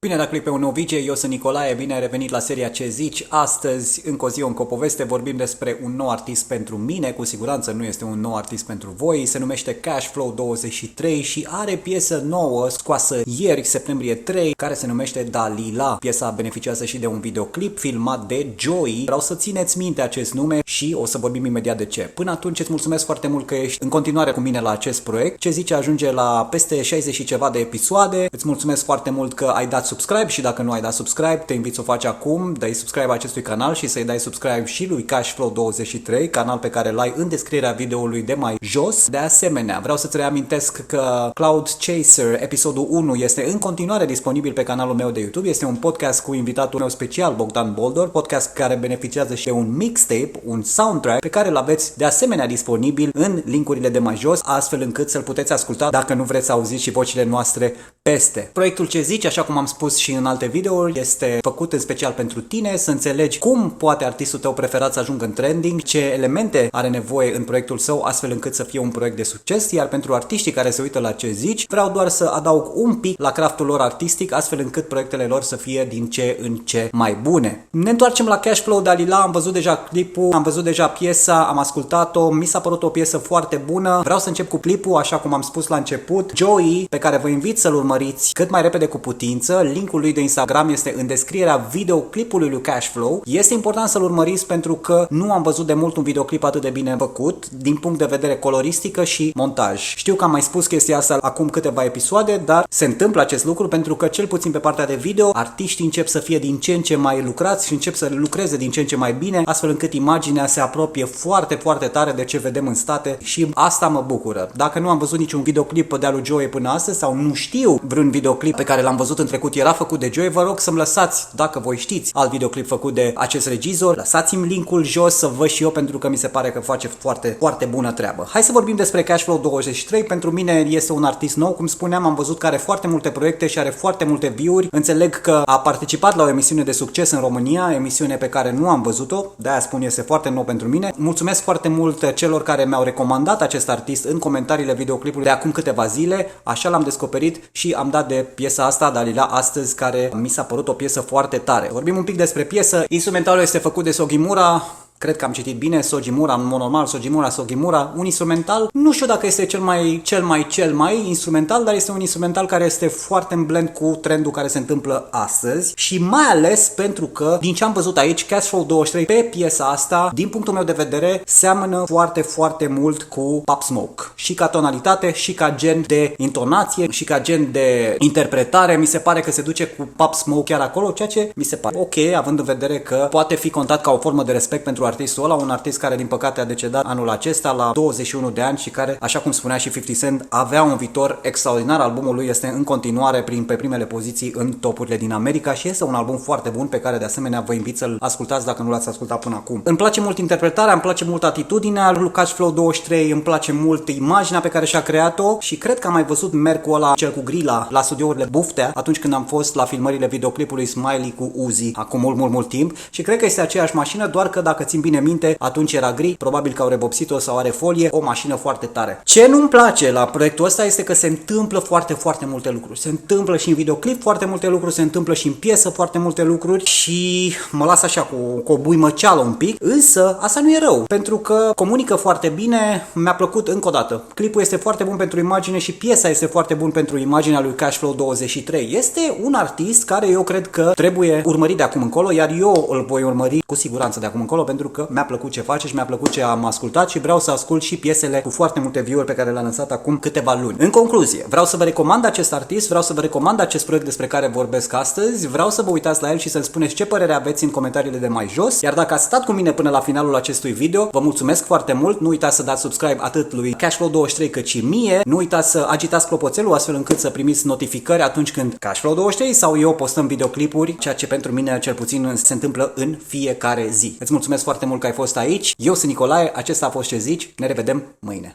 Bine dat click pe un nou video, eu sunt Nicolae, bine ai revenit la seria Ce zici? Astăzi, încă o zi, încă o poveste, vorbim despre un nou artist pentru mine, cu siguranță nu este un nou artist pentru voi, se numește Cashflow 23 și are piesă nouă scoasă ieri, septembrie 3, care se numește Dalila. Piesa beneficiază și de un videoclip filmat de Joey, vreau să țineți minte acest nume și o să vorbim imediat de ce. Până atunci îți mulțumesc foarte mult că ești în continuare cu mine la acest proiect. Ce zici ajunge la peste 60 și ceva de episoade, îți mulțumesc foarte mult că ai dat subscribe și dacă nu ai dat subscribe, te invit să o faci acum, dai subscribe acestui canal și să-i dai subscribe și lui Cashflow 23, canal pe care l-ai în descrierea videoului de mai jos. De asemenea, vreau să-ți reamintesc că Cloud Chaser, episodul 1, este în continuare disponibil pe canalul meu de YouTube. Este un podcast cu invitatul meu special, Bogdan Boldor, podcast care beneficiază și de un mixtape, un soundtrack, pe care îl aveți de asemenea disponibil în linkurile de mai jos, astfel încât să-l puteți asculta dacă nu vreți să auziți și vocile noastre peste. Proiectul Ce zici, așa cum am spus și în alte videouri, este făcut în special pentru tine, să înțelegi cum poate artistul tău preferat să ajungă în trending, ce elemente are nevoie în proiectul său, astfel încât să fie un proiect de succes, iar pentru artiștii care se uită la Ce zici, vreau doar să adaug un pic la craftul lor artistic, astfel încât proiectele lor să fie din ce în ce mai bune. Ne întoarcem la Cashflow Dalila, am văzut deja clipul, am văzut deja piesa, am ascultat-o, mi s-a părut o piesă foarte bună. Vreau să încep cu clipul, așa cum am spus la început. Joey, pe care vă invit să-l urmăriți cât mai repede cu putință, linkul lui de Instagram este în descrierea videoclipului lui Cashflow. Este important să-l urmăriți pentru că nu am văzut de mult un videoclip atât de bine făcut din punct de vedere coloristică și montaj. Știu că am mai spus chestia asta acum câteva episoade, dar se întâmplă acest lucru pentru că cel puțin pe partea de video, artiștii încep să fie din ce în ce mai lucrați și încep să lucreze din ce în ce mai bine, astfel încât imaginea se apropie foarte, foarte tare de ce vedem în state și asta mă bucură. Dacă nu am văzut niciun videoclip de-a lui Joey până astăzi sau nu știu vreun videoclip pe care l-am văzut în trecut era făcut de Joey, vă rog să-mi lăsați, dacă voi știți alt videoclip făcut de acest regizor, lăsați-mi linkul jos să văd și eu pentru că mi se pare că face foarte, foarte bună treabă. Hai să vorbim despre Cashflow 23. Pentru mine este un artist nou, cum spuneam, am văzut că are foarte multe proiecte și are foarte multe view-uri. Înțeleg că a participat la o emisiune de succes în România, emisiune pe care nu am văzut-o, de-aia spun este foarte nou pentru mine. Mulțumesc foarte mult celor care mi-au recomandat acest artist în comentariile videoclipului de acum câteva zile, așa l-am descoperit și am dat de piesa asta, Dalila, astăzi, care mi s-a părut o piesă foarte tare. Vorbim un pic despre piesă. Instrumentalul este făcut de Sogimura. Cred că am citit bine, Sogimura, în mod normal, Sogimura, un instrumental, nu știu dacă este cel mai instrumental, dar este un instrumental care este foarte în blend cu trendul care se întâmplă astăzi și mai ales pentru că, din ce am văzut aici, Cashflow 23 pe piesa asta, din punctul meu de vedere, seamănă foarte, foarte mult cu Pop Smoke. Și ca tonalitate, și ca gen de intonație, și ca gen de interpretare, mi se pare că se duce cu Pop Smoke chiar acolo, ceea ce mi se pare ok, având în vedere că poate fi contat ca o formă de respect pentru artistul ăla, un artist care din păcate a decedat anul acesta la 21 de ani și care, așa cum spunea și 50 Cent, avea un viitor extraordinar. Albumul lui este în continuare pe primele poziții în topurile din America și este un album foarte bun pe care de asemenea vă invit să-l ascultați dacă nu l-ați ascultat până acum. Îmi place mult interpretarea, îmi place mult atitudinea lui Cashflow 23, îmi place mult imaginea pe care și-a creat-o și cred că am mai văzut mercul ăla, cel cu grila, la studiourile Buftea, atunci când am fost la filmările videoclipului Smiley cu Uzi, acum mult timp și cred că este aceeași mașină, doar că dacă țin bine minte, atunci era gri, probabil că au revopsit-o sau are folie, o mașină foarte tare. Ce nu-mi place la proiectul ăsta este că se întâmplă foarte, foarte multe lucruri. Se întâmplă și în videoclip foarte multe lucruri, se întâmplă și în piesă foarte multe lucruri și mă las așa cu o buimăceală un pic, însă asta nu e rău, pentru că comunică foarte bine, mi-a plăcut încă o dată. Clipul este foarte bun pentru imagine și piesa este foarte bun pentru imaginea lui Cashflow 23. Este un artist care eu cred că trebuie urmărit de acum încolo, iar eu îl voi urmări cu siguranță de acum încolo, pentru că mi-a plăcut ce face și mi-a plăcut ce am ascultat și vreau să ascult și piesele cu foarte multe view-uri pe care le-a lansat acum câteva luni. În concluzie, vreau să vă recomand acest artist, vreau să vă recomand acest proiect despre care vorbesc astăzi, vreau să vă uitați la el și să-mi spuneți ce părere aveți în comentariile de mai jos, iar dacă ați stat cu mine până la finalul acestui video, vă mulțumesc foarte mult, nu uitați să dați subscribe atât lui Cashflow 23 cât și mie, nu uitați să agitați clopoțelul astfel încât să primiți notificări atunci când Cashflow 23 sau eu postăm videoclipuri, ceea ce pentru mine cel puțin se întâmplă în fiecare zi. Îți mulțumesc foarte mult că ai fost aici. Eu sunt Nicolae, acesta a fost Ce zici, ne revedem mâine.